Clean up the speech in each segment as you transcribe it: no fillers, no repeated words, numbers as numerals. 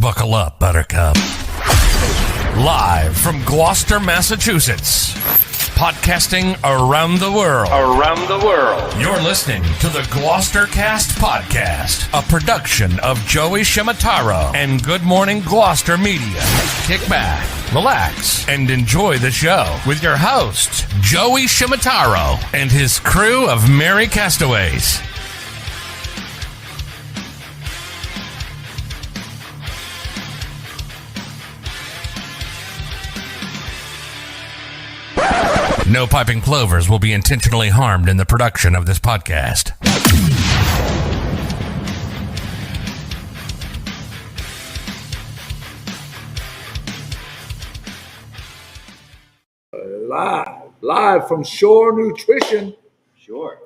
Buckle up, Buttercup. Live from Gloucester, Massachusetts. Podcasting around the world. You're listening to the GloucesterCast podcast, a production of Joey Shimataro and Good Morning Gloucester Media. Kick back, relax, and enjoy the show with your host, Joey Shimataro, and his crew of merry castaways. No piping plovers will be intentionally harmed in the production of this podcast. Live from Shore Nutrition. Sure.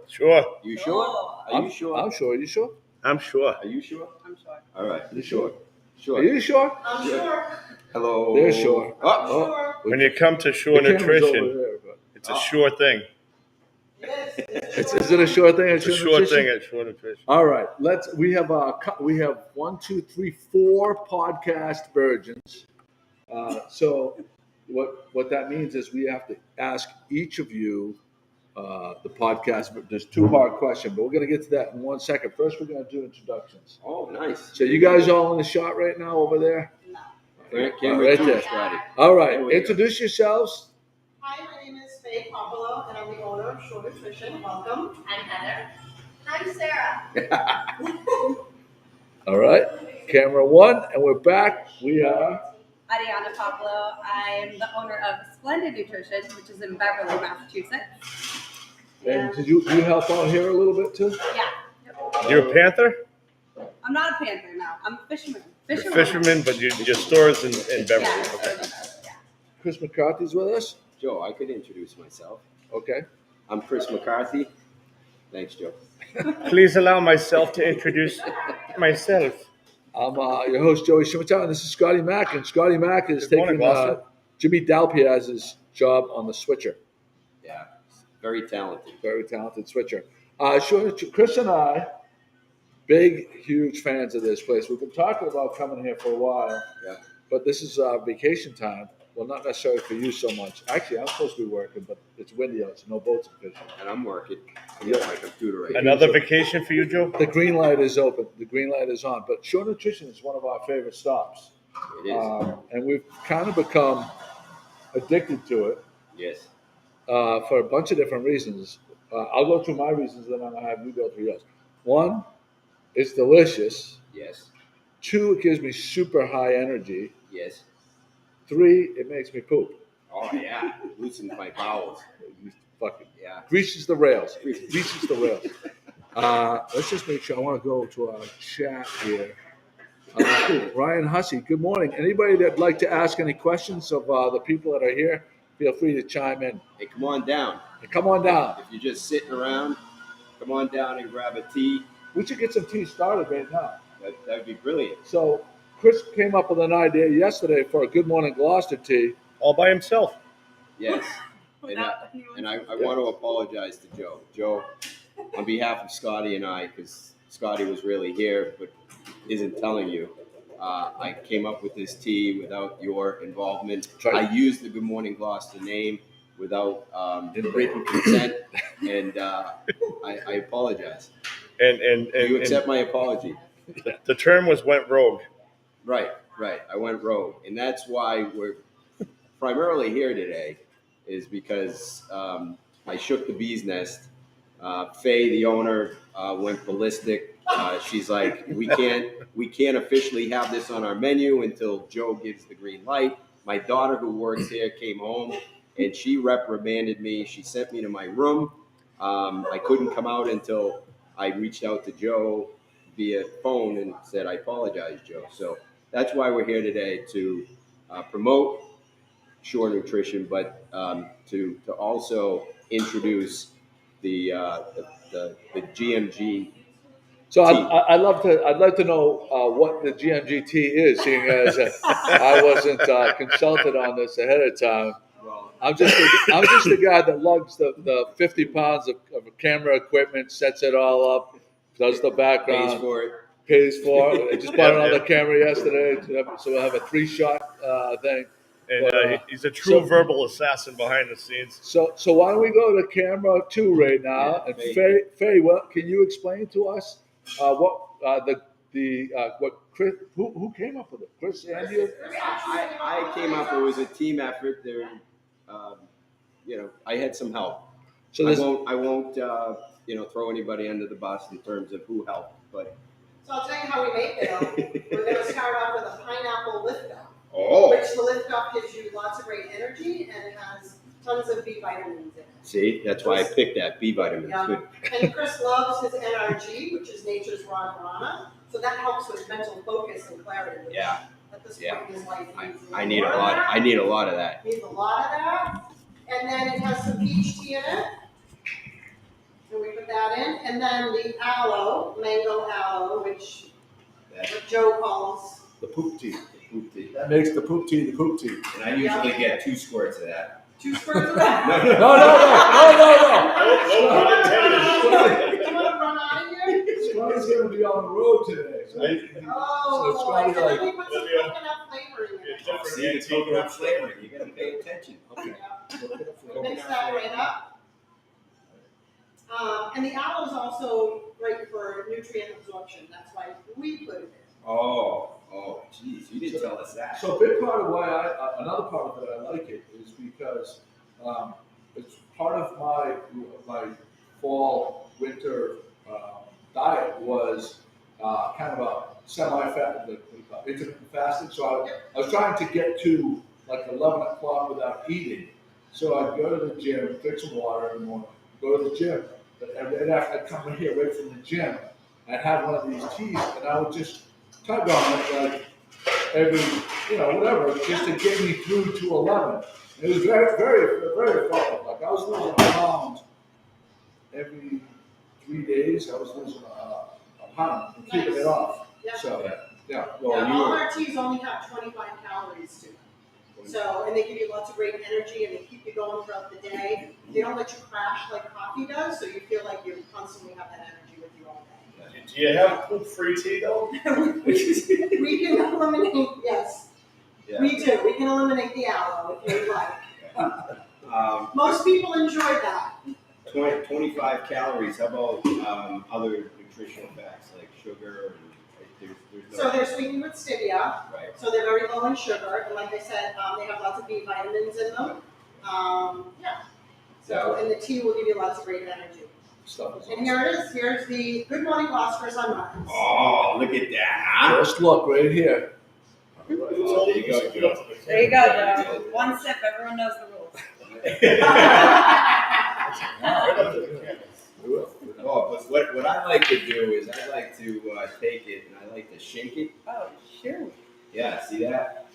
You sure? Are you sure? I'm sure. You sure? I'm sure. Are you sure? I'm sure. All right. You sure? Sure. Are you sure? I'm sure. Hello. They're sure. Sure. When you come to Shore The camera's over Nutrition, there, but- it's a sure thing. Is it a sure thing? It's a sure thing at Shore Nutrition. All right. We have 4 podcast virgins. So what that means is we have to ask each of you the podcast. There's 2-part question, but we're going to get to that in 1 second. First, we're going to do introductions. Oh, nice. So you guys all in the shot right now over there? No. Camera Right two, there. Scotty. All right. There we go. Introduce yourselves. Hi, my name is Faye Popolo, and I'm the owner of Shore Nutrition. Welcome. I'm Heather. I'm Sarah. All right. Camera 1, and we're back. We are. Ariana Popolo. I am the owner of Splendid Nutrition, which is in Beverly, Massachusetts. And did you help out here a little bit too? Yeah. You're a panther? I'm not a panther now. I'm a fisherman. You're a fisherman, but your store is in Beverly. Yeah. Okay. Yeah. Chris McCarthy's with us. Joe, I could introduce myself. Okay. I'm Chris McCarthy. Thanks, Joe. Please allow myself to introduce myself. I'm your host, Joey Shimataro, and this is Scotty Mack. And Scotty Mack is Good morning, taking Gloucester. Jimmy Dalpiaz's job on the switcher. Yeah, very talented. Very talented switcher. Sure, Chris and I, huge fans of this place. We've been talking about coming here for a while. Yeah. But this is vacation time. Well, not necessarily for you so much. Actually, I'm supposed to be working, but it's windy out, so no boats are fishing. And I'm working. I got my computer right here. Another vacation for you, Joe? The green light is open. The green light is on. But Shore Nutrition is one of our favorite stops. It is. And we've kind of become addicted to it Yes. for a bunch of different reasons. I'll go through my reasons, then I'm going to have you go through yours. 1, it's delicious. Yes. 2, it gives me super high energy. Yes. 3, it makes me poop. Oh, yeah. Loosens my bowels. Fucking Yeah. greases the rails. Greases the rails. Let's just make sure. I want to go to our chat here. Ryan Hussey, good morning. Anybody that'd like to ask any questions of the people that are here, feel free to chime in. Hey, come on down. And come on down. If you're just sitting around, come on down and grab a tea. We should get some tea started right now. That'd be brilliant. So Chris came up with an idea yesterday for a Good Morning Gloucester tea. All by himself. Yes. Without And I want to apologize to Joe. Joe, on behalf of Scotty and I, because Scotty was really here but isn't telling you, I came up with this tea without your involvement. Right. I used the Good Morning Gloucester name without written consent, and I apologize. And You accept my apology? the term went rogue. Right. I went rogue. And that's why we're primarily here today, is because I shook the bee's nest. Faye, the owner, went ballistic. She's like, we can't officially have this on our menu until Joe gives the green light. My daughter, who works here, came home and she reprimanded me. She sent me to my room. I couldn't come out until I reached out to Joe via phone and said, I apologize, Joe. So that's why we're here today, to promote Shore Nutrition, but to also introduce the GMG. So I'd love to know what the GMGT is, seeing as I wasn't consulted on this ahead of time. Well, I'm just the guy that lugs the 50 pounds of camera equipment, sets it all up, does the background, pays for it. pays for. I just bought another camera yesterday, so we'll have a 3-shot thing. And But, he's a true so- verbal assassin behind the scenes. So why don't we go to camera 2 right now? Yeah, And Faye. Faye, what can you explain to us what Chris, who came up with it? Chris and you? I came up. It was a team effort. There, I had some help. So I won't throw anybody under the bus in terms of who helped, but. So I'll tell you how we make it. We're going to start off with a pineapple lift up. Oh. Which the lift up gives you lots of great energy and it has tons of B vitamins in it. See, that's why I picked that B vitamin. Yeah. Good. And Chris loves his NRG, which is nature's raw guarana. So that helps with mental focus and clarity. Which Yeah. At this point in his life, needs I need a lot. I need a lot of that. Needs a lot of that. And then it has some peach tea in it. And we put that in. And then the aloe, mango aloe, which what Joe calls. The poop tea. Poop tea. That makes the poop tea the poop tea. And I usually get 2 squirts of that. 2 squirts of that. No. Do you want to run out of here? Scotty's going to be on the road today. So Oh, So boy. Scotty, So like- let me put some coconut flavoring in it. See the coconut flavoring. You gotta pay attention. Okay. Yeah. Mix that right up. And the aloe is also great for nutrient absorption. That's why we put it in. Oh, geez, you didn't tell us that. So a big part of why another part of it I like it is because it's part of my fall winter diet was kind of a semi-fat, intermittent fasting. So I was trying to get to like 11 o'clock without eating. So I'd go to the gym, drink some water in the morning, go to the gym, and then I'd come in here right from the gym and have one of these teas, and I would just tug on it like every, whatever, just to get me through to 11. It was very, very, very effective. Like I was losing a pound every 3 days. I was losing a pound and keeping it off. Yeah. So, yeah. All our teas only have 25 calories to them. So, and they give you lots of great energy and they keep you going throughout the day. They don't let you crash like coffee does, so you feel like you constantly have that energy with you all day. Do you have poop-free tea though? We can eliminate, yes, Yeah. we do. We can eliminate the aloe if you'd like. Most people enjoy that. 25 calories. How about other nutritional facts like sugar? There's So they're sweetened with stevia, right. so they're very low in sugar, and like I said, they have lots of B vitamins in them. Yeah. So, and the tea will give you lots of great energy. Stuff is And here it is. Here's the Good Morning Gloucester Sunrise. Oh, look at that, huh? Just look right here. There you go, Joe. There you go, Joe. One sip, everyone knows the rules. Oh, but what I like to do is I like to take it and I like to shake it. Oh, sure. Yeah, see that?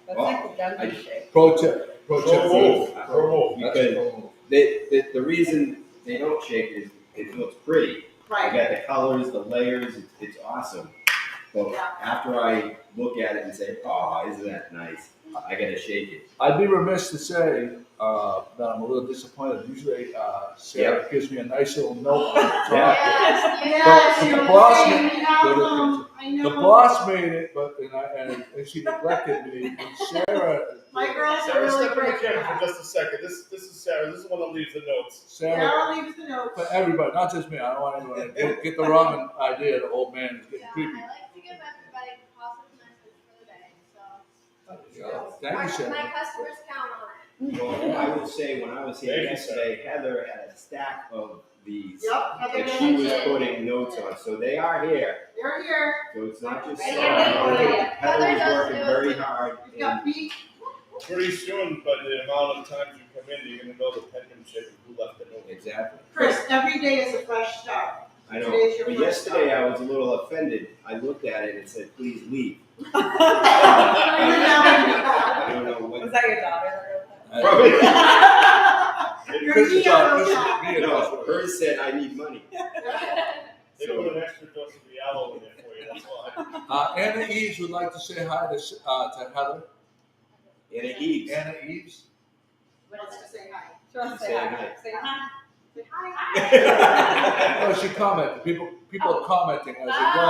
That's Oh, like the dungeon shake. Pro tip. Pro move. Because the reason they don't shake is it looks pretty. You Right. got the colors, the layers, it's awesome. But Yeah. after I look at it and say, oh, isn't that nice? I gotta shake it. I'd be remiss to say that I'm a little disappointed. Usually, Sarah gives me a nice little note on the top. Yes, But yes. the You're boss saying made- the album. I know. The boss made it, but and she neglected me. And Sarah, My girls are Sarah, really step in the great. camera for just a second. This is Sarah. This is the one that leaves the notes. Sarah, Sarah leaves the notes. but everybody, not just me. I don't want anyone to get the wrong idea. The old man is getting Yeah, creepy. I like to give everybody a positive message for the day, so Thank you, Sarah. my customers count on it. Well, I will say when I was here Thank you, yesterday, Heather had a stack of these Yep, Heather that she was mentioned. putting notes on. So they are here. They're here. So it's not just Right, Sarah. right. Heather is Heather working does very too. hard. We've got And beef. Pretty soon, but the amount of times you come in, you're gonna know the penmanship and who left the note. exactly. Chris, every day is a fresh start. I know. Today's your But first yesterday start. I was a little offended. I looked at it and said, please leave. You're never I don't know what. Was that your daughter? Probably. You're Chris is Neo on- Chris is now. being No, honest. hers said I need money. They put an extra dose of the aloe in there for you, that's why. Anna Eves would like to say hi to Heather. And it eats. Anna Eves. Wants to say hi. Just Say say hi. hi. Say hi. Say hi. Oh, she commented. People are commenting as they go.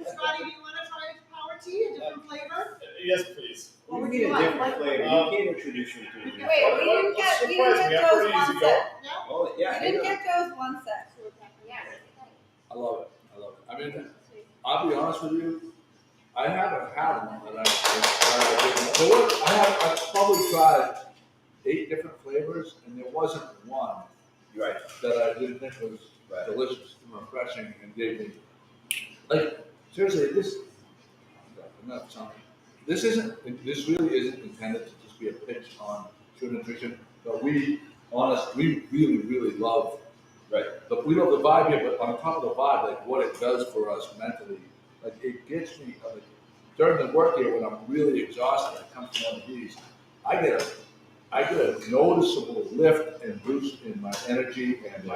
Scotty, do you want to try power tea, a different flavor? Yes, please. What would We you need a like? different flavor. You can't introduce me to a different Wait, flavor. we didn't get Surprise me, I'm Joe's pretty one easy set. No? Oh, yeah. We didn't get Joe's one set. I love it. I mean, I'll be honest with you. I haven't had one that I probably tried 8 different flavors, and there wasn't one Right. that I didn't think was delicious and refreshing and gave me, like, seriously, I'm not telling you, this really isn't intended to just be a pitch on True Nutrition, but we really, really love, Right. we love the vibe here, but on top of the vibe, like what it does for us mentally, like it gets me, like, during the work here, when I'm really exhausted, I come to one of these, I get a noticeable lift and boost in my energy and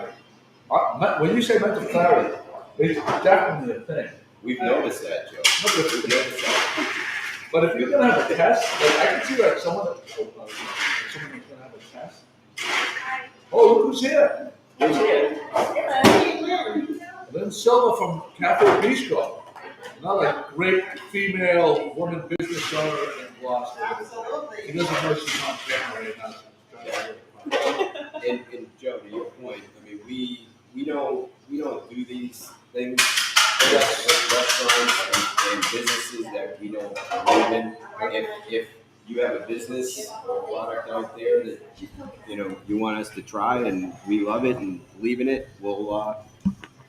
when you say mental clarity, it's definitely a thing. We've noticed that, Joe. We've noticed that. But if you're gonna have a test, like I can see like someone that's gonna have a test. Oh, look who's here! Who's here? Hey, Lynn. Lynn Silva from Cafe Bistro, another great female woman business owner in Gloucester. She Absolutely. doesn't know she's on camera right now. And Joe, to your point, I mean, we don't do these things with restaurants and businesses that we don't believe in. If you have a business or a product out there that you want us to try and we love it and believe in it, we'll. All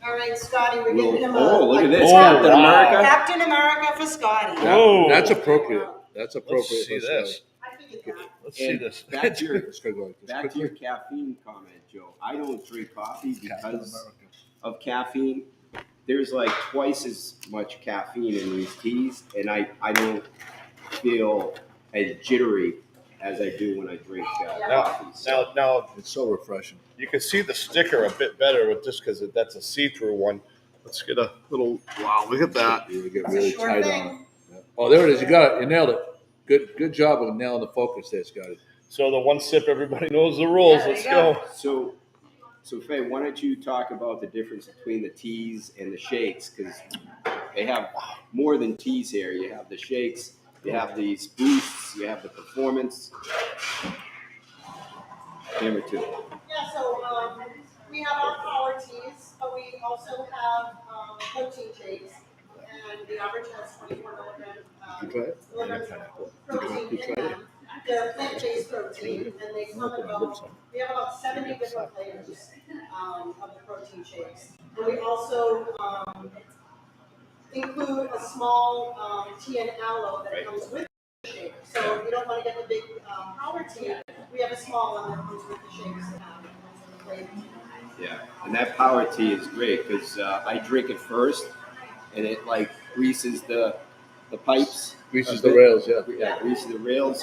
right, Scotty, we're giving him a. Look at this, Oh, Captain wow. America. Captain America for Scotty. Whoa. That's appropriate. That's appropriate. Let's see this. I figured that. Let's see And this. back to your Let's go like this. Back to your caffeine comment, Joe. I don't drink coffee Captain because America. of caffeine. There's like twice as much caffeine in these teas, and I don't feel as jittery as I do when I drink coffee. So, Now, It's so refreshing. you can see the sticker a bit better with this because that's a see-through one. Let's get a little. Wow, look at that. You get That's a really sure tight thing. on it. Yeah. Oh, there it is. You got it. You nailed it. Good job of nailing the focus there, Scotty. So the one sip, everybody knows the rules. Yeah, there Let's you go. so Faye, why don't you talk about the difference between the teas and the shakes? Because they have more than teas here. You have the shakes, you have these boosts, you have the performance. Number 2. Yeah, so we have our power teas, but we also have protein shakes, and the average has 24 milligrams protein in them. They're plant-based protein, and they come in we have about 70 different flavors of the protein shakes. And we also include a small tea and aloe that comes with the shake. So if you don't want to get the big power tea, we have a small one that comes with the shakes that have the flavors. Yeah, and that power tea is great because I drink it first, and it like greases the pipes. Greases the rails, yeah. Yeah, greases the rails,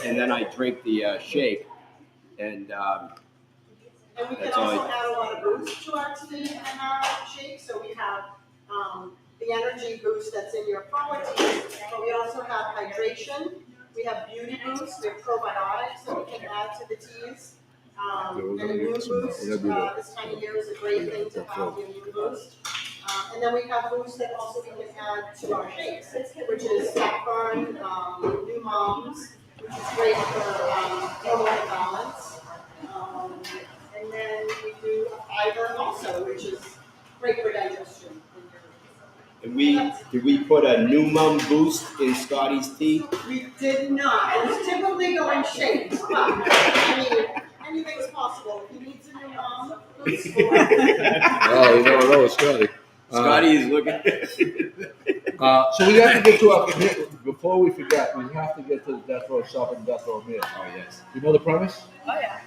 and then I drink the shake, and And we can That's all also I- add a lot of boost to our tea and our shake. So we have the energy boost that's in your power tea, but we also have hydration. We have beauty boost. We have probiotics that we can add to the teas. And immune boost. This time of year is a great thing to have the immune boost. And then we have boost that also we can add to our shakes, which is saffron, new moms, which is great for hormonal balance. And then we do a fiber also, which is great for digestion. and did we put a new mum boost in Scotty's tea? We did not. It was typically going shakes, but I mean, anything's possible. If he needs a new mom, let's go. Oh, you never know, Scotty. Scotty is looking. So we have to get to our, before we forget, we have to get to the death row shop and death row meal. Oh yes. You know the premise? Oh yeah.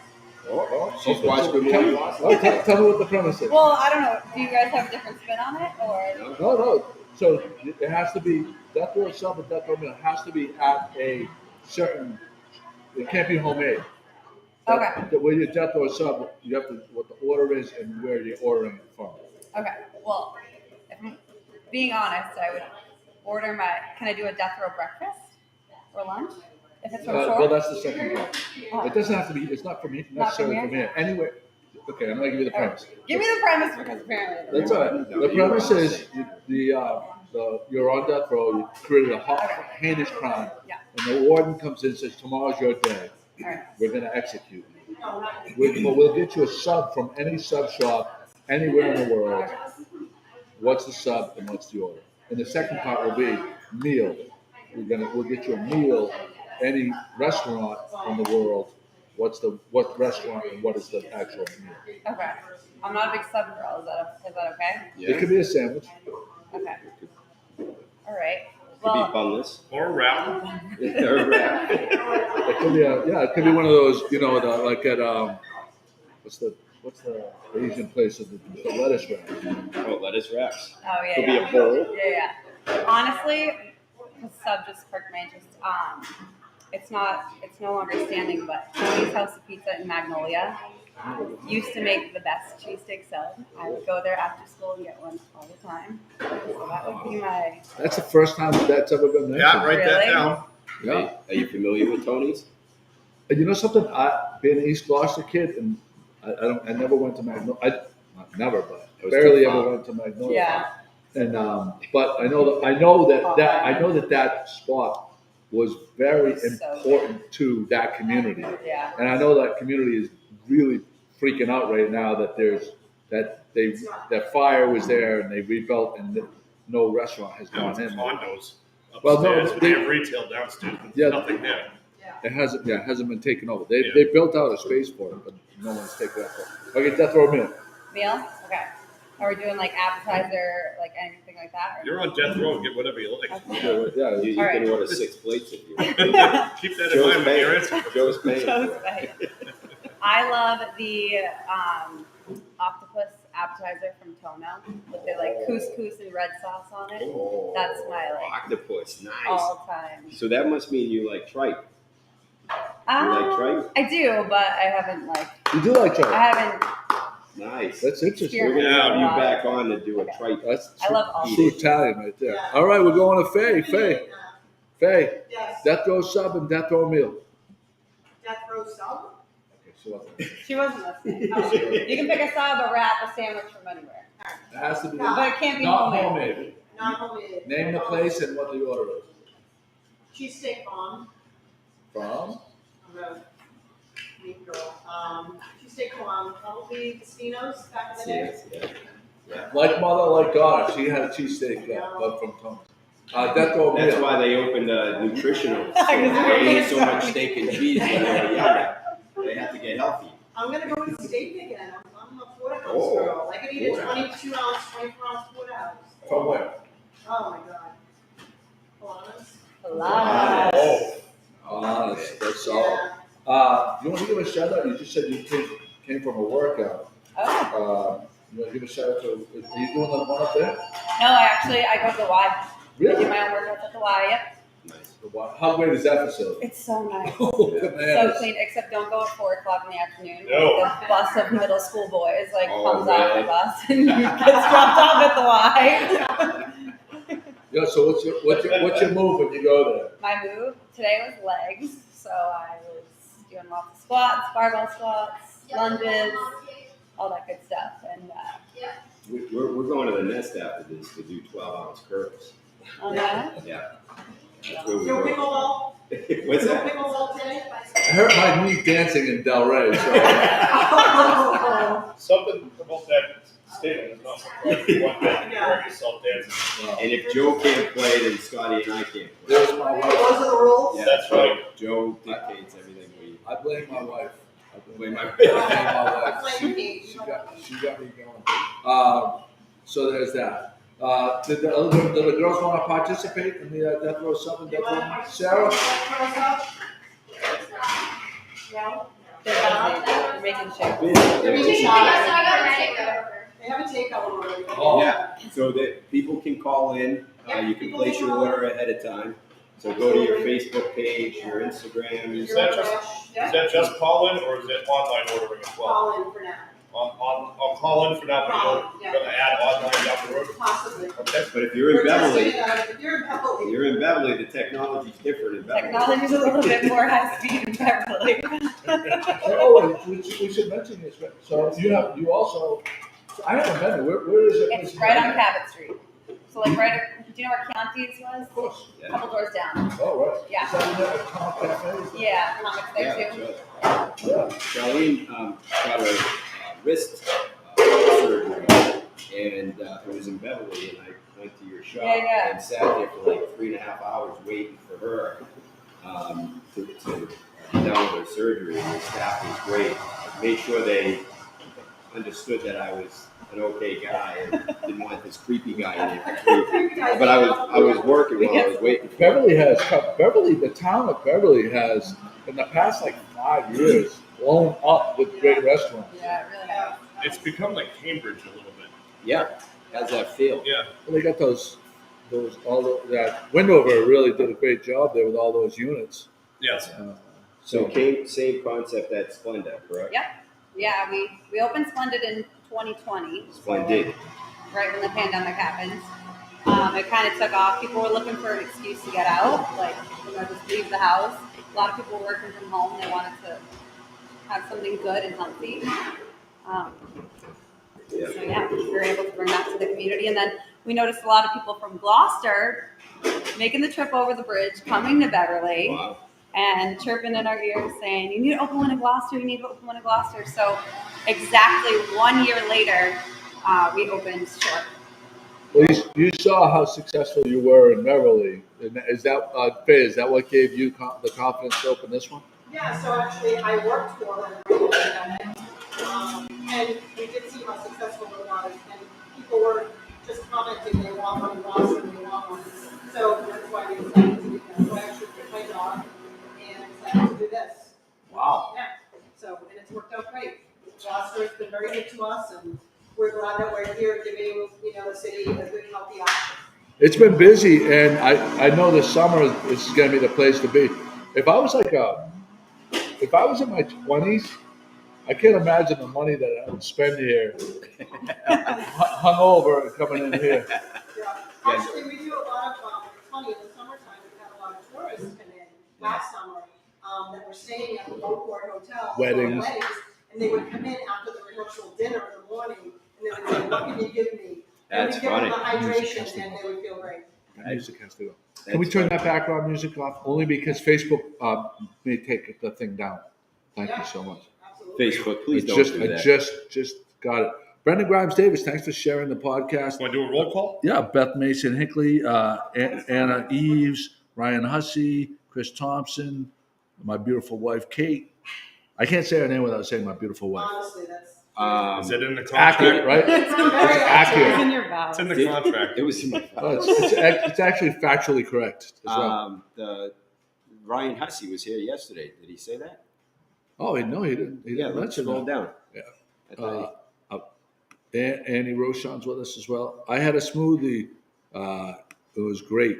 She's watched the movie. Tell me what the premise is. Well, I don't know. Do you guys have a different spin on it, or? No. So it has to be, death row shop and death row meal has to be at a certain, it can't be homemade. Okay. Where your death row sub, you have to, what the order is and where you're ordering it from. Okay. Well, if I'm being honest, I would order can I do a death row breakfast or lunch? If it's from Well, shore? that's the second part. Oh. It doesn't have to be. It's not from here, Not from necessarily here? from here. Anyway, okay, I'm gonna give you the All right. premise. Give me the premise because apparently. That's all right. No, The you're premise right. is you're on death row. You committed a heinous crime, Yeah. and the warden comes in and says, "Tomorrow's your day. All right. We're gonna execute you. We'll get you a sub from any sub shop anywhere in the world. What's the sub and what's the order? And the second part will be meal. We'll get you a meal, any restaurant in the world. What restaurant and what is the actual meal? Okay. I'm not a big sub girl. Is that okay? It could be a sandwich. Okay. All right. Could be Well, bunless. Or wrap. Or wrap. It could be it could be one of those, like at what's the Asian place with the lettuce wrap? Oh, lettuce wraps. oh yeah. Could be yeah. a bowl. Yeah. Honestly, the sub just perked my interest. It's no longer standing, but Tony's House of Pizza in Magnolia used to make the best cheesesteak sub. I would go there after school and get one all the time. So that would be my. That's the first time that's ever been mentioned. Yeah, write that Really? down. Yeah. Are you familiar with Tony's? And you know something? Being an East Gloucester kid, and I never went to Magnolia. Not never, but It was barely too ever far. went to Magnolia. Yeah. And but I know that spot was very So important to that community, Yeah. and I know that community is really freaking out right now that that fire was there and they rebuilt and no restaurant has Now gone it's in. condos upstairs. Well, no, but they- they have retail downstairs. There's Yeah. nothing there. It hasn't been taken over. They Yeah. built out a space for it, but no one's taken that for it. Okay, death row meal. Meal? Okay. Are we doing like appetizer, like anything like that? Or You're on death row. Get whatever you like. Okay. Yeah, You All can right. order 6 plates if you want. Keep that in Joe's mind when you're paying. answering. Joe's paying. Joe's for it. paying. I love the octopus appetizer from Tono with the like couscous and red sauce on it. Oh, That's my octopus. Nice. all time. So that must mean you like tripe. You like tripe? I do, but I haven't you do like I tripe. haven't. Nice. That's interesting. We're gonna have you Yeah. back on to do a Okay. tripe. That's I love all true Italian right there. All right, we're going to Faye. Faye, Yes, death row sub and death row meal. death row sub. Okay, so what? She wasn't listening. You can pick a sub, a wrap, a sandwich from anywhere, It has to be but it can't be not homemade. homemade. Not homemade. Name the place and what the order is. Cheesesteak bomb. From? I'm a meat girl. Cheesesteak bomb, probably Casinos back in the day. Yeah. Like mother, like daughter. She had a cheesesteak from Tony's. Death row meal. That's why they opened a nutritional. Because They ate so we're much steak and cheese when they were younger. They have to get healthy. I'm gonna go with steak again. I'm a porterhouse Oh, girl. I could eat a porterhouse. 22 ounce, 24 ounce porterhouse. From where? Oh my god. Pilates. Pilates. Oh, that's all. You want to give a shout out? You just said you came from a workout. Oh. You want to give a shout out to? Are you doing the one up there? No, I go to the Y. I do Really? my own workouts at the Y. Yep. Nice. How great is that facility? It's so nice. Oh, So bananas. clean, except don't go at 4 o'clock in the afternoon. No. The bus of middle school boys Oh, comes off really? the bus and gets dropped off at the Y. Yeah. So what's your move when you go there? My move today was legs, so I was doing lots of squats, barbell squats, lunges, all that good stuff, and We're going to the nest after this to do 12-ounce curls. on that. Yeah. That's where we No go. pickleball? What's No that? pickleball today? I hurt my knee dancing in Delray. So Something about that stadium is not something you want to wear yourself dancing. And if Joe can't play, then Scotty and I can't play. there's my wife. Those are the rules? Yeah, That's right. Joe dictates everything we I blame my wife. blame my I blame my wife. Blame me. She got me going. So there's that. Did the girls want to participate in the death row sub and death row? Sarah? No? They're making shakes. They're eating So shots. I got a takeover. They have a takeout already. Oh. Yeah, so that people can call in, you can place your order ahead of time. So go to your Facebook page, your Instagram, Is that just call in or is it online ordering as well? Call in for now. I'll call in for now, but Call in, you're gonna add line down the road. Possibly. Okay. But if you're in We're testing Beverly, it out. If you're in Beverly. the technology's different in Beverly. Technology's a little bit more high speed in Beverly. Oh, we should mention this. So you also. I haven't been there. Where is it? It's right on Cabot Street. So like do you know where Chianti's was? Of course. A couple doors down. Oh, right. Yeah. Is that in a comic cafe? Yeah, comics there Yeah, too. sure. Yeah. Charlene got her wrist surgery, and it was in Beverly, and I went to your shop Yeah. and sat there for like 3.5 hours waiting for her to be done with her surgery, and the staff was great. Made sure they understood that I was an okay guy and didn't want this creepy guy in there. But I was working while I was waiting for her. The town of Beverly has, in the past like 5 years, blown up with great restaurants. Yeah, it really has. It's become like Cambridge a little bit. Yeah, how's that feel? Yeah. Well, they got that Windover really did a great job there with all those units. Yes. So same concept at Splenda, correct? Yep. Yeah, we opened Splendid in 2020. Splendid. Right when the pandemic happened. It kind of took off. People were looking for an excuse to get out, like, just leave the house. A lot of people were working from home. They wanted to have something good and healthy. So yeah, we were able to bring that to the community. And then we noticed a lot of people from Gloucester making the trip over the bridge, coming to Beverly. Wow. And chirping in our ears saying, you need to open one in Gloucester, you need to open one in Gloucester. So exactly 1 year later, we opened Short. Well, you saw how successful you were in Beverly. Is that Faye, is that what gave you the confidence to open this one? Yeah, so actually I worked for them during the pandemic, and we did see how successful it was, and people were just commenting they want one in Boston, they want one. So that's why we decided to do that. So I actually quit my job and decided to do this. Wow. Yeah, so, and it's worked out great. Gloucester's been very good to us, and we're glad that we're here giving, the city a good, healthy option. It's been busy, and I know this summer is going to be the place to be. If I was in my 20s, I can't imagine the money that I would spend here, hungover and coming in here. Yeah. Actually, we do a lot of, it's funny, in the summertime, we had a lot of tourists come in last summer that were staying at the Boatport Hotel. Weddings. And they would come in after the rehearsal dinner in the morning, and they would say, what can you give me? And That's we'd give them the funny. hydration, and they would feel great. Music has to go. Can we turn that background music off? Only because Facebook may take the thing down. Thank you so much. Absolutely. Facebook, please don't do I that. just got it. Brendan Grimes Davis, thanks for sharing the podcast. Want to do a roll call? Yeah, Beth Mason Hickley, Anna Eves, Ryan Hussey, Chris Thompson, my beautiful wife Kate. I can't say her name without saying my beautiful wife. Honestly, that's. Is it in the contract? Accurate, right? It's very It's accurate. in your vows. It's in the contract. It was in my Oh, it's actually factually correct as well. Ryan Hussey was here yesterday. Did he say that? Oh, no, he didn't. He Yeah, didn't let's mention scroll that. down. Yeah. I thought Annie Rochon's with us as well. I had a smoothie. It was great.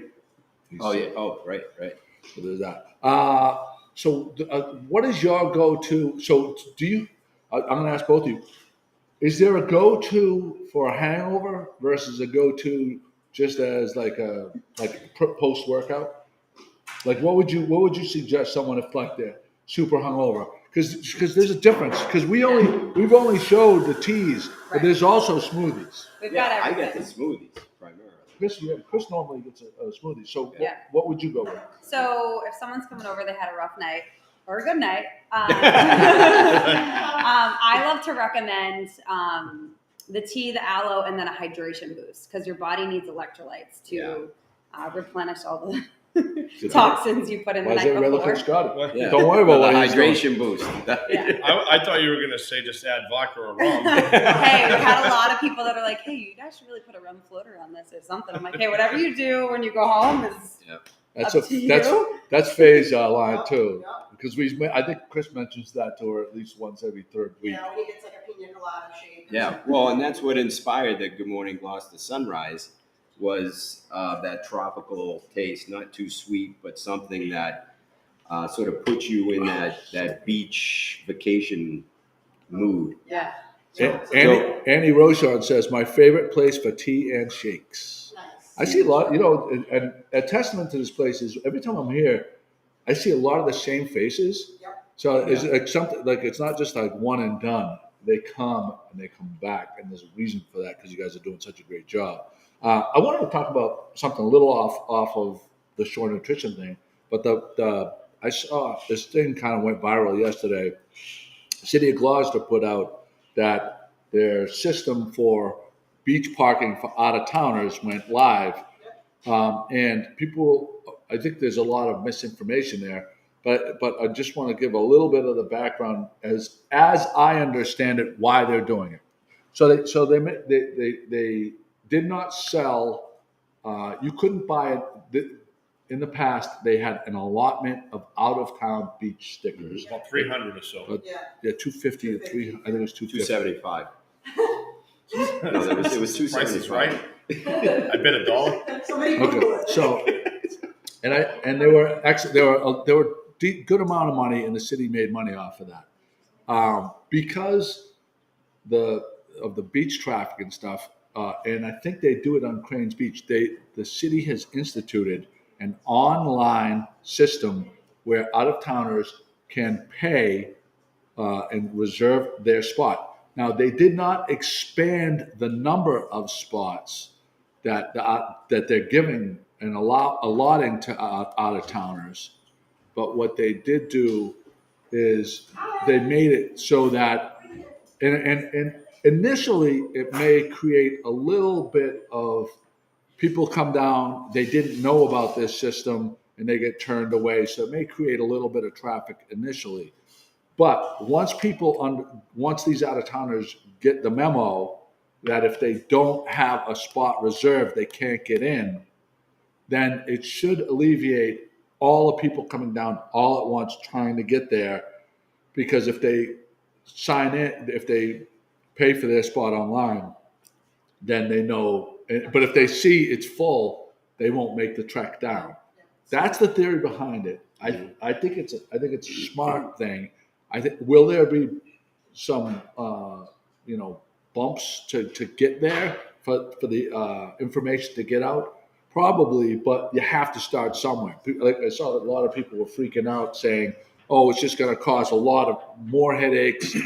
oh, yeah. Oh, right. So there's that. What is your go-to? So do you? I'm going to ask both of you. Is there a go-to for a hangover versus a go-to just as like a post-workout? Like what would you suggest someone if like they're super hungover? Because there's a difference. Because we've only showed the teas, but there's also smoothies. We've Yeah, got I everything. get the smoothies primarily. Chris normally gets a smoothie. So Yeah. what would you go with? So if someone's coming over, they had a rough night or a good night. I love to recommend the tea, the aloe, and then a hydration boost because your body needs electrolytes to replenish all the toxins you put in the Why is night everybody before. looking at Scott? Yeah. Don't worry about the what he's doing. hydration boost. Yeah. I thought you were going to say just add vodka or rum. Hey, we've had a lot of people that are like, hey, you guys should really put a rum floater on this or something. I'm like, hey, whatever you do when you go home is That's up to you. that's Faye's line too. Yeah. Because I think Chris mentions that to her at least once every third week. When he gets like a pina colada shake. Yeah, well, and that's what inspired the Good Morning Gloucester Sunrise was that tropical taste, not too sweet, but something that sort of puts you in that beach vacation mood. Yeah. Annie Rochon says, my favorite place for tea and shakes. Nice. I see a lot, and a testament to this place is every time I'm here, I see a lot of the same faces. Yep. So it's like something like it's not just like one and done. They come and they come back, and there's a reason for that because you guys are doing such a great job. I wanted to talk about something a little off of the short nutrition thing, but I saw this thing kind of went viral yesterday. City of Gloucester put out that their system for beach parking for out-of-towners went live. And people, I think there's a lot of misinformation there, but I just want to give a little bit of the background as I understand it, why they're doing it. So they did not sell. You couldn't buy it. In the past, they had an allotment of out-of-town beach stickers. About 300 or so. But, yeah, 250 to 300. I think it was 250. 275. No, it was 275. Price is right. I bet $1. Somebody Google Okay, it. so and they were actually there were good amount of money, and the city made money off of that because of the beach traffic and stuff. And I think they do it on Cranes Beach. The city has instituted an online system where out-of-towners can pay and reserve their spot. Now, they did not expand the number of spots that they're giving and allotting to out-of-towners. But what they did do is they made it so that, and initially it may create a little bit of people come down, they didn't know about this system, and they get turned away. So it may create a little bit of traffic initially. But once these out-of-towners get the memo that if they don't have a spot reserved, they can't get in, then it should alleviate all the people coming down all at once trying to get there. Because if they sign in, if they pay for their spot online, then they know. But if they see it's full, they won't make the trek down. That's the theory behind it. I think it's a smart thing. I think will there be some bumps to get there for the information to get out? Probably, but you have to start somewhere. Like I saw that a lot of people were freaking out saying, "Oh, it's just going to cause a lot of more headaches."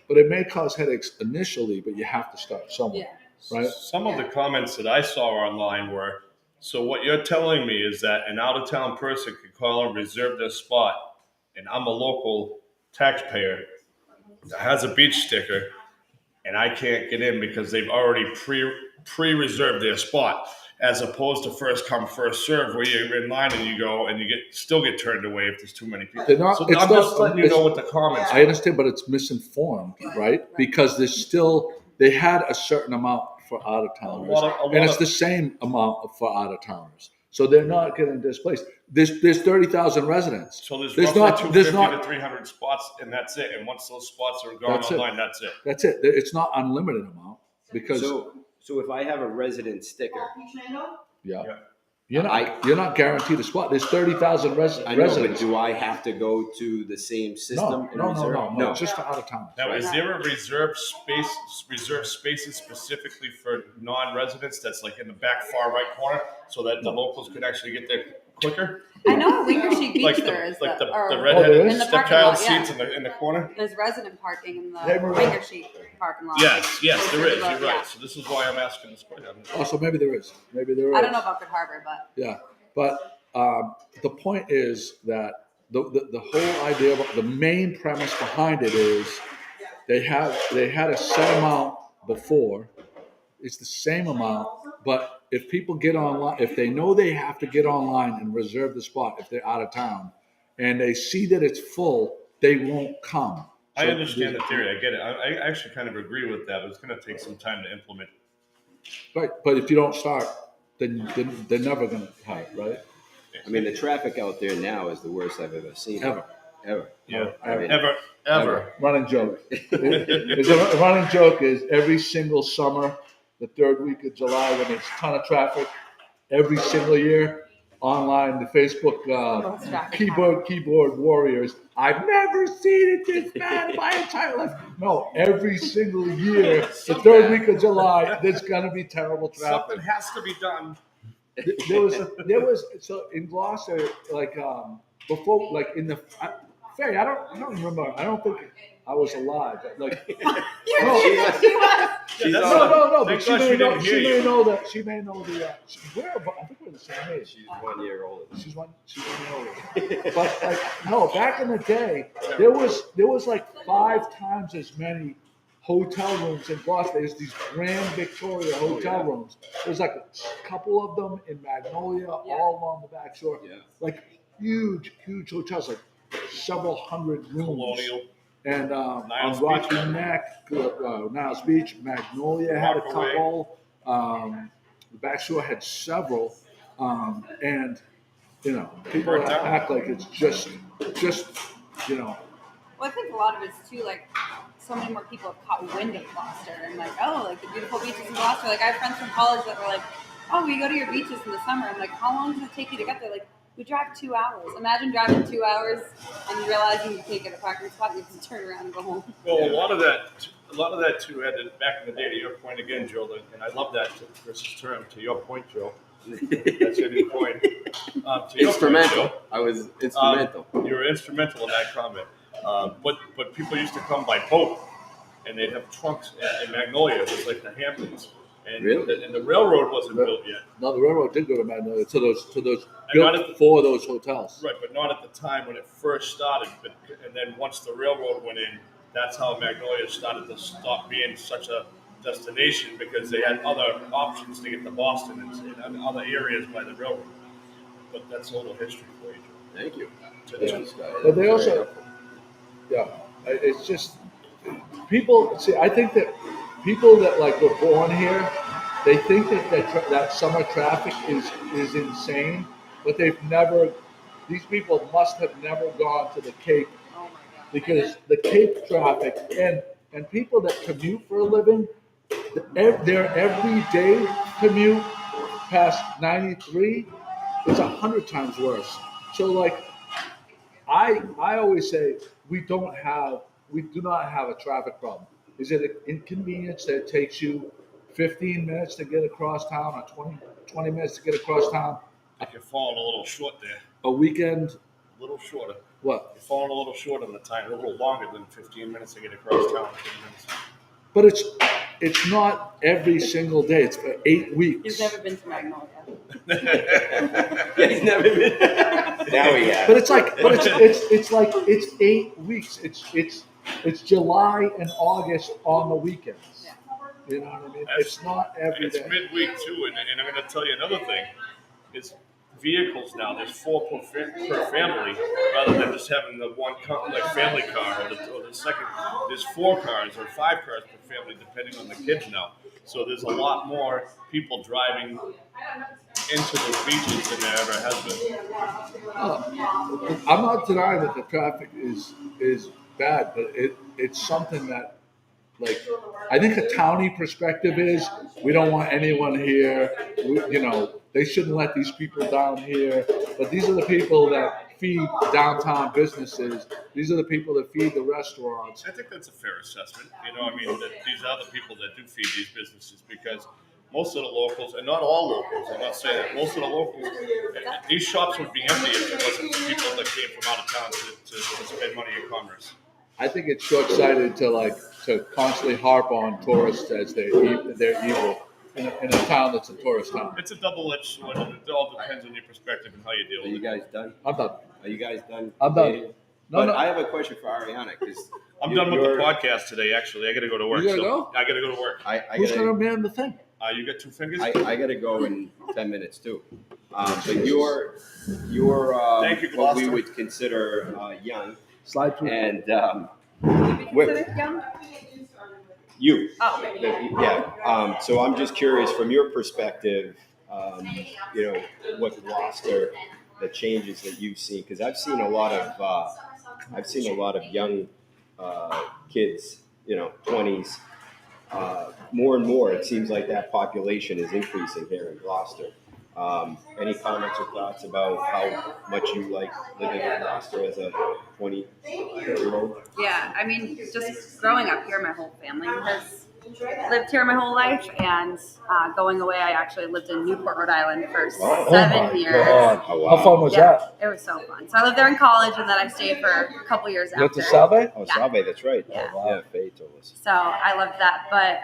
But it may cause headaches initially, but you have to start somewhere, right? Some of the comments that I saw online were, so what you're telling me is that an out-of-town person could call and reserve their spot, and I'm a local taxpayer that has a beach sticker, and I can't get in because they've already pre-reserved their spot, as opposed to first come, first serve, where you're in line and you go and you still get turned away if there's too many people. I'm just letting you know what the comments I understand, but it's misinformed, right? Because they had a certain amount for out-of-towners, and it's the same amount for out-of-towners. So they're not getting displaced. There's 30,000 residents. So there's roughly 250 to 300 spots, and that's it. And once those spots are gone online, that's it. That's it. It's not unlimited amount because So if I have a resident sticker, yeah. You're not guaranteed a spot. There's 30,000 residents. I know, but do I have to go to the same system? No. Just for out of town. Now, is there a reserved spaces specifically for non-residents that's like in the back far right corner so that the locals could actually get there quicker? I know at Wingersheet Beach Like there is the or redheaded in the parking stepchild lot, yeah. seats in the corner? There's resident parking in the Hey, Maria. Wingersheet parking lot. Yes, there is. You're Yeah. right. So this is why I'm asking this question. Also, maybe there is. I don't know about Good Harbor, but Yeah, but the point is that the whole idea of the main premise behind it is they had a set amount before. It's the same amount, but if people get online, if they know they have to get online and reserve the spot if they're out of town, and they see that it's full, they won't come. I understand the theory. I get it. I actually kind of agree with that. It's going to take some time to implement. Right, but if you don't start, then they're never going to have it, right? I mean, the traffic out there now is the worst I've ever seen. Ever. Yeah, I mean, ever. Running joke. A running joke is every single summer, the third week of July, when there's a ton of traffic, every single year, online, the Facebook Most traffic keyboard warriors. I've never seen it this bad in my entire life. No, every single year, the So third bad. week of July, there's gonna be terrible traffic. Something has to be done. There was so in Gloucester, like before, like in the Faye, I don't remember. I don't think I was alive. But like She no, was. She's that's on. no. But Thank she God may she know. didn't She hear may you. know that. She may know the. I think we're the same age. She's 1 year older. She's one older. But like no, back in the day, there was like 5 times as many hotel rooms in Gloucester. There's these Grand Victoria hotel rooms. There's like a couple of them in Magnolia, all along the back shore. Yeah. Like huge hotels, like several hundred rooms. Colonial. And Niles on Rocky Beach. Neck, Niles Beach, Magnolia had a Rockaway. couple. The back shore had several. And you know, people Burnt out. act like it's just you know. Well, I think a lot of it's too like so many more people have caught wind of Gloucester and like, oh, like the beautiful beaches in Gloucester. Like I have friends from college that were like, oh, we go to your beaches in the summer. I'm like, how long does it take you to get there? Like, we drive 2 hours. Imagine driving 2 hours and realizing you can't get a parking spot and you have to turn around and go home. Well, a lot of that too had to, back in the day. To your point again, Joe, and I love that Chris's term. To your point, Joe. That's a good point. To your Instrumental. point, Joe, I was instrumental. you were instrumental in that comment. But people used to come by boat, and they'd have trunks in Magnolia. It was like the Hamptons. And Really? and the railroad wasn't built yet. No, the railroad did go to Magnolia to those And built not at for those hotels. Right, but not at the time when it first started. And then once the railroad went in, that's how Magnolia started to stop being such a destination because they had other options to get to Boston and other areas by the railroad. But that's a little history for you. Thank you. But they also, yeah, it's just people. See, I think that people that like were born here, they think that summer traffic is insane, but they've never. These people must have never gone to the Cape Oh my God. because the Cape traffic and people that commute for a living, their everyday commute past 93 is 100 times worse. So like, I always say we do not have a traffic problem. Is it an inconvenience that it takes you 15 minutes to get across town or 20 minutes to get across town? I think you're falling a little short there. A weekend, A little shorter. what? You're falling a little short on the time. A little longer than 15 minutes to get across town. 15 minutes. But it's not every single day. It's for 8 weeks. He's never been to Magnolia. Yeah, he's never been. Now he has. But it's 8 weeks. It's July and August on the weekends. Yeah. You know what I mean? It's not every It's day. midweek too, and I'm going to tell you another thing. It's vehicles now. There's 4 per family, rather than just having the one car, like family car or the second. There's 4 cars or 5 cars per family, depending on the kids now. So there's a lot more people driving into those beaches than there ever has been. I'm not denying that the traffic is bad, but it's something that, like, I think a townie perspective is we don't want anyone here. They shouldn't let these people down here. But these are the people that feed downtown businesses. These are the people that feed the restaurants. I think that's a fair assessment. That these are the people that do feed these businesses because most of the locals, and not all locals, I'm not saying that, most of the locals, these shops would be empty if it wasn't for people that came from out of town to spend money in commerce. I think it's short-sighted to constantly harp on tourists as they're evil in a town that's a tourist town. It's a double-edged sword, and it all depends on your perspective and how you deal Are with you it. guys done? I'm done. Are you guys done? I'm done. dating? No. I have a question for Ariana because I'm done with the podcast today, actually. I got to go to work. You gotta go? I got to go to work. Who's gonna man the thing? You got 2 fingers? I got to go in 10 minutes too. But you're Thank you, what we Gloucester. would consider young, Slide through. and Would you consider it young? you. Oh, Yeah. So I'm just curious from your perspective, what Gloucester, the changes that you've seen, because I've seen a lot of young kids, 20s. More and more, it seems like that population is increasing here in Gloucester. Any comments or thoughts about how much you like living in Gloucester as a 20-year-old? Yeah, I mean, just growing up here, my whole family has lived here my whole life, and going away, I actually lived in Newport, Rhode Island for Oh 7 my years. God. Oh, wow. How fun was Yeah, that? it was so fun. So I lived there in college, and then I stayed for a couple years You went to after. Salve? Oh, Yeah. Salve, that's right. Yeah. Oh, wow. Yeah, Faye told us. So I loved that, but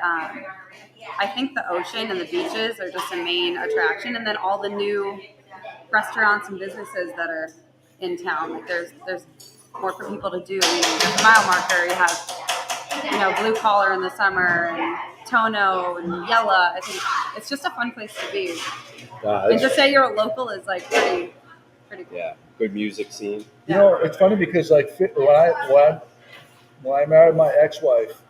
I think the ocean and the beaches are just a main attraction, and then all the new restaurants and businesses that are in town. Like there's more for people to do. I mean, there's a mile marker. You have blue collar in the summer and Tono and Yella. I think it's just a fun place to be. And to say you're a local is like pretty cool. Yeah, good music scene. You know, it's funny because like when I married my ex-wife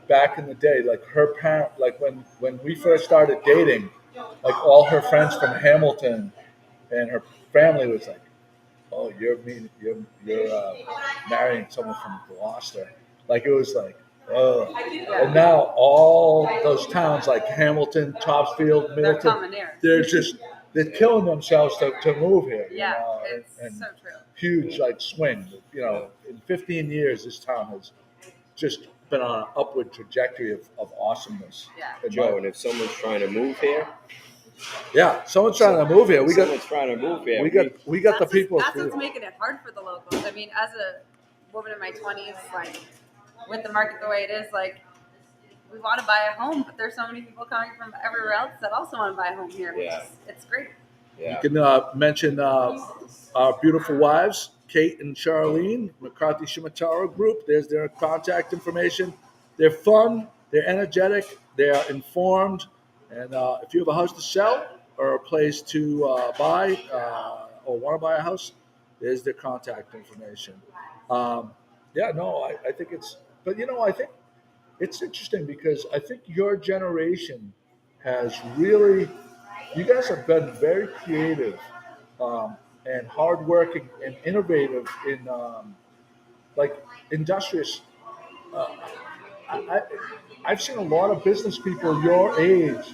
back in the day, like her parent, like when we first started dating, like all her friends from Hamilton and her family was like, "Oh, you're marrying someone from Gloucester." Like it was like, oh. And now all those towns like Hamilton, Topsfield, They're Middleton, coming here. they're killing themselves to move here. Yeah, you know? it's and so true. huge like swing. You know, in 15 years, this town has just been on an upward trajectory of awesomeness. Yeah. And Joe, and if someone's trying to move here, someone's trying to move here. We got the That's people. That's what's making it hard for the locals. I mean, as a woman in my 20s, like with the market the way it is, like we want to buy a home, but there's so many people coming from everywhere else that also want to buy a home here. Yeah. It's great. yeah, You can mention our beautiful wives, Kate and Charlene, McCarthy Shimataro Group. There's their contact information. They're fun, they're energetic, they are informed. And if you have a house to sell or a place to buy or want to buy a house, there's their contact information. I think it's, but I think it's interesting because I think your generation has really, you guys have been very creative and hardworking and innovative in like industrious. Uh, I, I've seen a lot of business people your age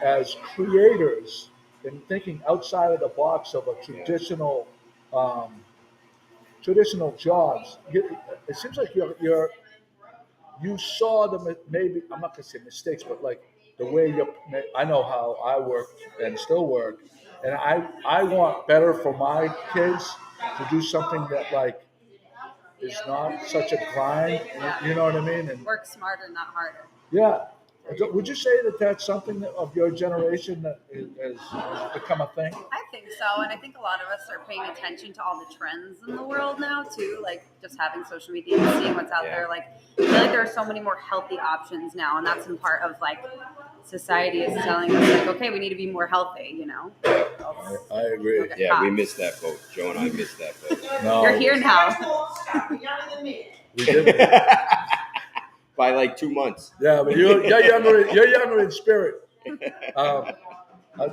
as creators and thinking outside of the box of a um, traditional jobs. It seems like you saw maybe I'm not gonna say mistakes, but like the way I know how I work and still work, and I want better for my kids to do something that like is not such a grind. You know what I mean? And Work smarter, not harder. yeah, would you say that that's something of your generation that has become a thing? I think so, and I think a lot of us are paying attention to all the trends in the world now too, like just having social media and seeing what's out there. Like I feel like there are so many more healthy options now, and that's in part of like society is telling us like, okay, we need to be more healthy, I agree. yeah. We missed that boat. Joe and I missed that boat. No, You're here now. You're younger than me. we did. By like 2 months. Yeah, but you're younger. You're younger in spirit.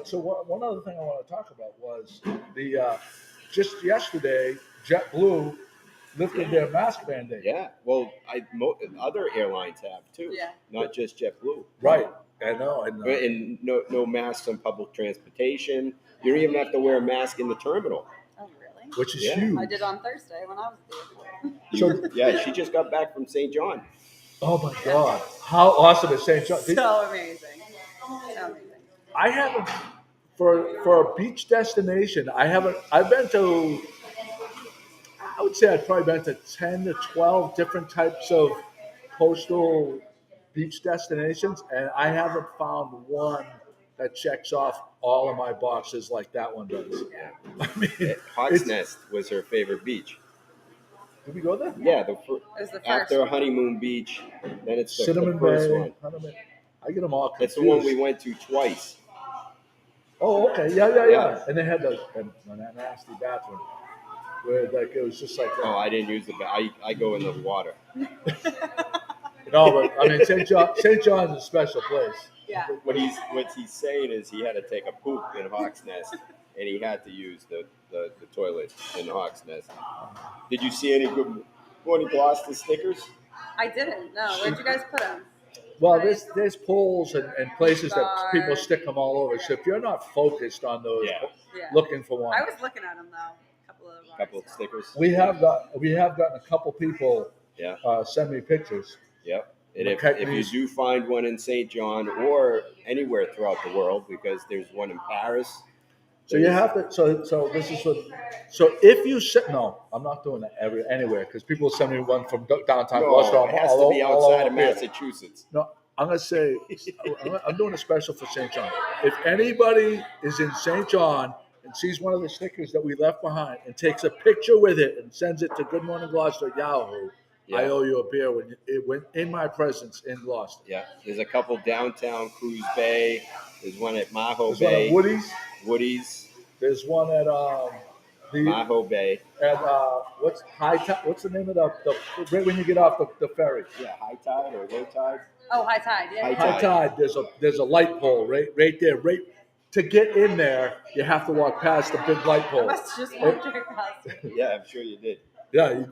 So one other thing I want to talk about was the just yesterday, JetBlue lifted their mask mandate. Yeah. Well, other airlines have too. Yeah. Not just JetBlue. Right. I know. And no masks on public transportation. You don't even have to wear a mask in the terminal. Oh, really? Which is Yeah. huge. I did on Thursday when I was there. Yeah, she just got back from St. John. Oh my God! How awesome is St. John? So amazing. So amazing. I haven't for a beach destination. I've been to. I would say I've probably been to 10 to 12 different types of coastal beach destinations, and I haven't found one that checks off all of my boxes like that one does. Yeah. I mean, Hawk's Nest was her favorite beach. did we go there? Yeah, It was the first. after Honeymoon Beach, then it's the Cinnamon first Bay. one. I get them all confused. It's the one we went to twice. Oh, okay. Yeah. And they had that nasty bathroom where like it was just like. Oh, I didn't use the I go in the water. No, but I mean St. John's is a special place. Yeah. What he's saying is he had to take a poop in Hawk's Nest, and he had to use the toilet in Hawk's Nest. Did you see any Good Morning Gloucester stickers? I didn't. No. Where'd you guys put them? Well, right? there's poles and places that people Bar. stick them all over. So if you're not focused on those, Yeah. Yeah. looking for one, I was looking at them though. A couple of bars. Couple of stickers. we have gotten a couple people Yeah. send me pictures. Yep. And if McKechnie's. you do find one in St. John or anywhere throughout the world, because there's one in Paris. So you have to. So this is what. So if you sit, no, I'm not doing that anywhere because people send me one from downtown Gloucester. No, it has to be outside of Massachusetts. No, I'm gonna say I'm doing a special for St. John. If anybody is in St. John and sees one of the stickers that we left behind and takes a picture with it and sends it to Good Morning Gloucester Yahoo, I owe you a beer when it went in my presence in Gloucester. Yeah, there's a couple downtown Cruz Bay. There's one at Maho There's one Bay. at Woody's. Woody's. There's one at Maho Bay. at what's High Tide? What's the name of the right when you get off the ferry? Yeah, high tide or low tide. Oh, High Tide. Yeah. High yeah. High Tide. There's a light pole right there. Right to get in there, you have to walk past the big light I pole. must just walked across. Yeah, I'm sure you did. Yeah,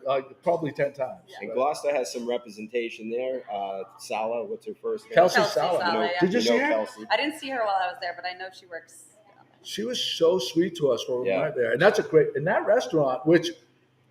probably 10 times. And right? Gloucester has some representation there. Sala, what's her first name? Kelsey Kelsey Sala. Sala, yeah. Did you see her? Kelsey? I didn't see her while I was there, but I know she works. She was so sweet to us when we Yeah. went there, and that's a great. And that restaurant, which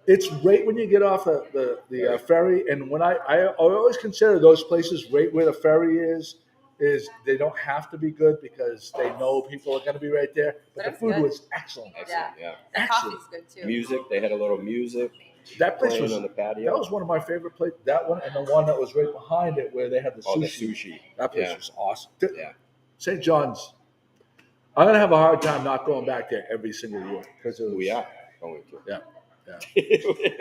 it's right when you get off the ferry, and when I always consider those places right where the ferry is they don't have to be good because they know people are going to be right there. But the But food it's good. was excellent. Excellent, yeah. The Excellent. coffee's good too. Music, they had a little music That place playing was on the patio. that was one of my favorite places. That one and the one that was right behind it where they had the Oh, sushi. the sushi. That place Yeah. was awesome. Yeah. St. John's. I'm gonna have a hard time not going back there every single year because We are going to. Yeah. Yeah.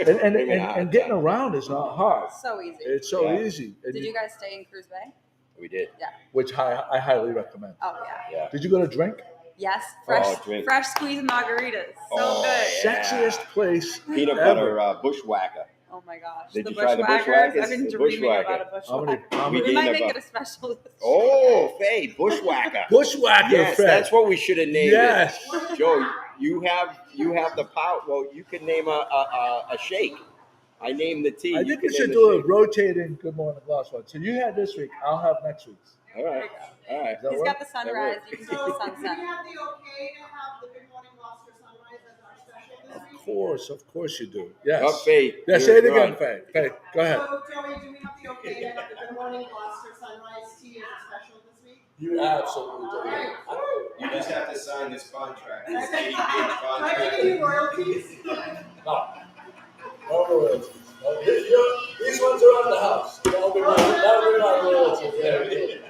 And getting around is not hard. So easy. It's so Yeah. easy. And Did you guys stay in Cruz Bay? We did. which I highly recommend. Oh yeah. Yeah. Did you go to Drink? Yes. Fresh, drink. fresh squeezed margaritas. So Oh, good. yeah. Sexiest place Peanut ever. butter bushwhacker. Oh my gosh. Did the you try the bushwhackers. bushwhackers? I've been The dreaming bushwhacker. about a How many? bushwhacker. How We many? We might gained make about- it a special list. Oh, Faye, bushwhacker. Bushwhacker. Yes, Fred. that's what we should have named Yes. it. Joe, you have the power. Well, you can name a shake. I named the tea. I You think we can should name do the a rotating Good Morning Glass one. So you had this week, I'll have next week's. shake. All right. All right. Does that He's work? got the sunrise. You can do So, the do we sunset. have the okay to have the Good Morning Gloucester Sunrise as our special this week? Of course you do. Yes. Oh, Faye, Yeah, say it you're again, on. Faye. Faye, go ahead. So, Joey, do we have the okay to have the Good Morning Gloucester Sunrise tea as a special this week? You absolutely All right. You just have to sign this contract. This 80-page Do I have to give you royalties? These ones are on the house. That'll be my royalty.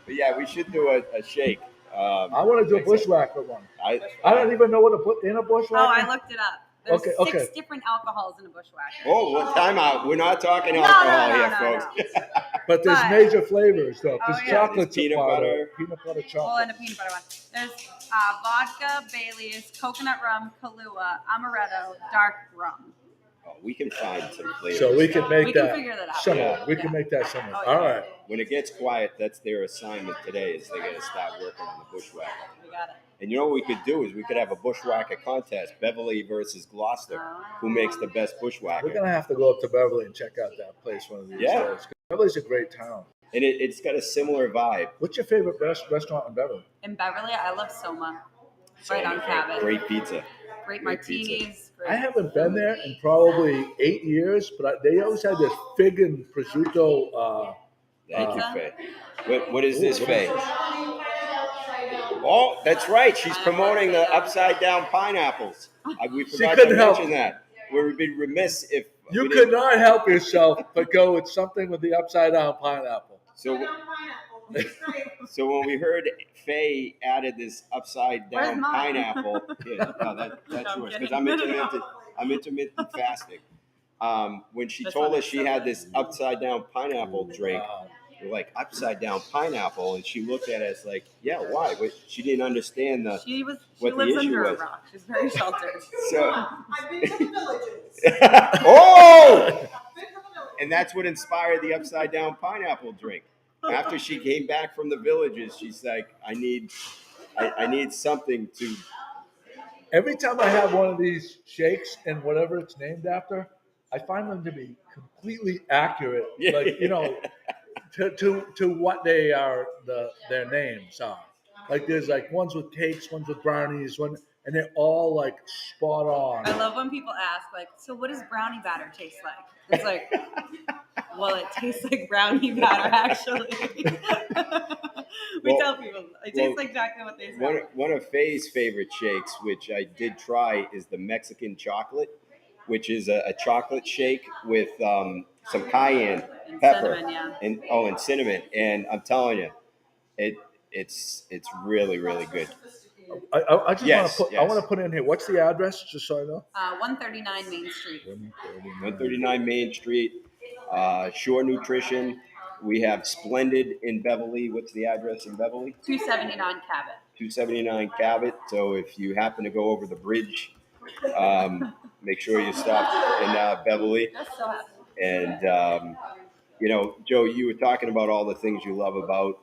But yeah, we should do a shake. I want to do a bushwhacker one. I I don't even know what to put in a bushwhacker. Oh, I looked it up. There's Okay, six okay. different alcohols in a bushwhacker. Oh, well, time out. We're not talking No, alcohol no, here, no, folks. But there's But- major flavors though, because Oh, yeah. chocolate's There's a peanut part of butter. it. Peanut butter Well, chocolate. and a peanut butter one. There's vodka, Bailey's, coconut rum, Kahlua, amaretto, dark rum. Oh, we can find some flavors. So we can make We can that figure that out. similar. Yeah. We can make that similar. Oh, yeah. All right. When it gets quiet, that's their assignment today. Is they're gonna start working on the bushwhacker. We got it. And you know what we could do is we could have a bushwhacker contest, Beverly versus Gloucester. Who makes the best bushwhacker? We're gonna have to go up to Beverly and check out that place one of these Yeah. days. Beverly's a great town. And it's got a similar vibe. What's your favorite restaurant in Beverly? In Beverly, I love Soma. So Right on Cabot. Great pizza. Great Great pizza. martinis. Great. I haven't been there in probably 8 years, but they always had this fig and prosciutto. Thank you, Pizza? Faye. What is this, Ooh, Faye? Oh, that's right. She's promoting the upside down pineapples. We forgot to couldn't help. mention that. We would be remiss if You we could didn't- not help yourself but go with something with the upside down pineapple. So, so when we heard Faye added this upside Where's down mine? pineapple, yeah, no, that's No, I'm yours kidding. because I'm intermittent fasting. When she This told one us is she so had good. this upside down pineapple drink, Wow. we're like, upside down pineapple, and she looked at us like, yeah, why? But she didn't understand the. She what the lives issue under a was. rock. She's very sheltered. So, I've been to the villages. oh, I've been to the villages. and that's what inspired the upside down pineapple drink. After she came back from the villages, she's like, I need something to. Every time I have one of these shakes and whatever it's named after, I find them to be completely accurate. Yeah. Like, to what they are, their names are. Like there's like ones with cakes, ones with brownies, and they're all like spot on. I love when people ask, like, so what does brownie batter taste like? It's like, well, it tastes like brownie batter, actually. We tell people it tastes like exactly what they say. One of Faye's favorite shakes, which I did try, is the Mexican chocolate, which is a chocolate shake with some cayenne And pepper cinnamon, yeah. and cinnamon. And I'm telling you, it's really really good. I just Yes, I want to put in here. What's the address, just so I know? 139 Main Street. 139 Main Street, Shore Nutrition. We have Splendid in Beverly. What's the address in Beverly? 279 Cabot. 279 Cabot. So if you happen to go over the bridge, make sure you stop in Beverly. That's so happy. And, Joe, you were talking about all the things you love about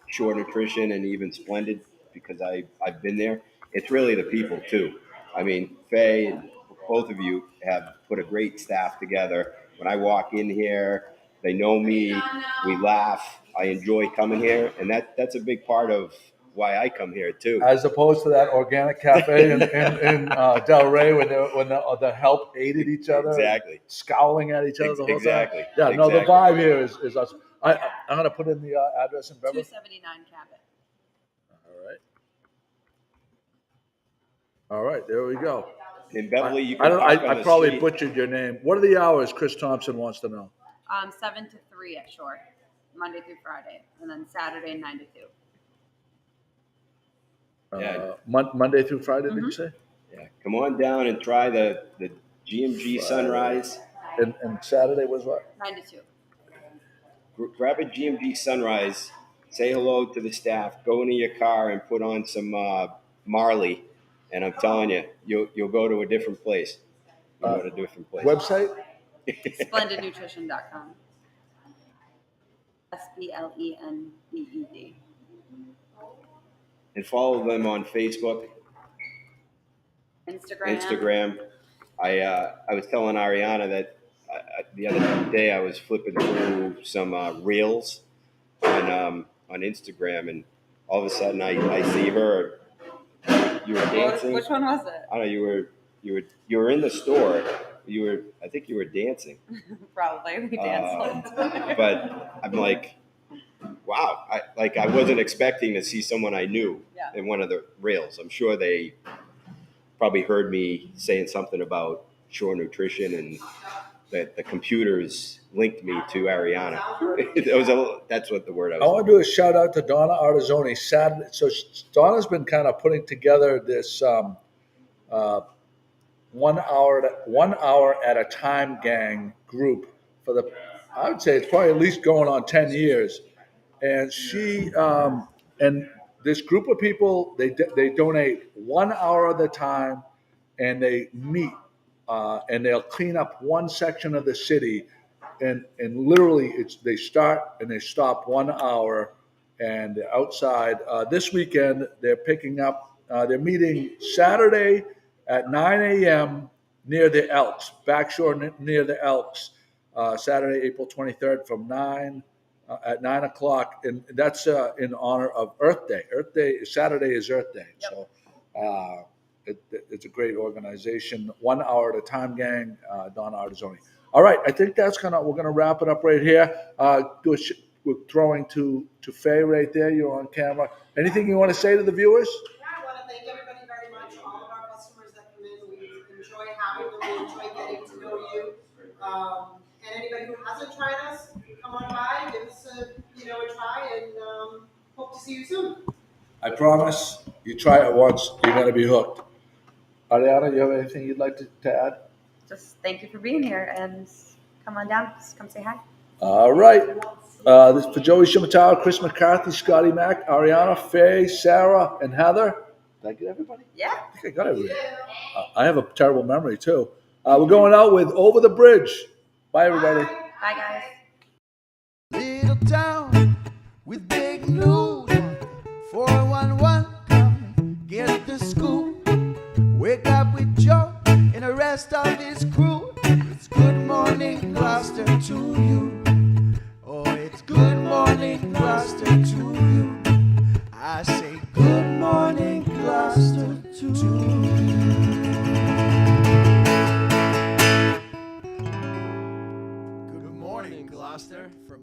Shore Nutrition and even Splendid, because I've been there. It's really the people, too. I mean, Faye and both of you have put a great staff together. When I walk in here, they know me, we laugh, I enjoy coming here, and that's a big part of why I come here, too. As opposed to that organic cafe in Del Rey when the help aided each other, Exactly. scowling at each other the whole Exactly. time. Yeah, no, the vibe here is awesome. I'm going to put in the address in Beverly. 279 Cabot. All right, there we go. In Beverly, you can park on I the probably street. butchered your name. What are the hours? Chris Thompson wants to know. 7 to 3 at Shore, Monday through Friday, and then Saturday 9 to 2. Yeah. Monday through Friday, did you say? Yeah, come on down and try the GMG Sunrise. And Saturday was what? 9 to 2. Grab a GMG Sunrise, say hello to the staff, go into your car and put on some Marley, and I'm telling you, you'll go to a different place. You'll go to a different place. Website? SplendidNutrition.com. SPLENDED. And follow them on Facebook, Instagram. I was telling Ariana that the other day I was flipping through some reels on Instagram, and all of a sudden I see her. You were dancing. Which one was it? I don't know. You were in the store. I think you were dancing. Probably we danced. But I'm like, wow! I wasn't expecting to see someone I knew in one of the reels. I'm sure they probably heard me saying something about Shore Nutrition, and that the computers linked me to Ariana. That's what the word I was. I want to do a shout out to Donna Artizzoni. Saturday, so Donna's been kind of putting together this 1 hour at a time gang group for I would say it's probably at least going on 10 years. And she and this group of people, they donate 1 hour of the time, and they meet and they'll clean up one section of the city, and literally they start and they stop 1 hour, and they're outside. This weekend they're picking up. They're meeting Saturday at 9 a.m. near the Elks, backshore near the Elks. Saturday, April 23rd, from 9 at 9 o'clock, and that's in honor of Earth Day. Saturday is Earth Day, so it's a great organization. 1 hour at a time, gang. Donna Artizzoni. All right, I think we're gonna wrap it up right here. We're throwing to Faye right there. You're on camera. Anything you want to say to the viewers? I want to thank everybody very much, all of our customers that come in. We enjoy having them. We enjoy getting to know you. And anybody who hasn't tried us, come on by, give us a try, and hope to see you soon. I promise. You try it once, you're gonna be hooked. Ariana, you have anything you'd like to add? Just thank you for being here, and come on down. Just come say hi. All right. This is for Joey Shimatawa, Chris McCarthy, Scotty Mack, Ariana, Faye, Sarah, and Heather. Did I get everybody? Yeah. I think I got everybody. I have a terrible memory, too. We're going out with Over the Bridge. Bye, everybody. Bye, guys. Little town with big news. 411, come get the scoop. Wake up with Joe and the rest of his crew. It's good morning, Gloucester, to you. Oh, it's I say good morning, Gloucester, to you.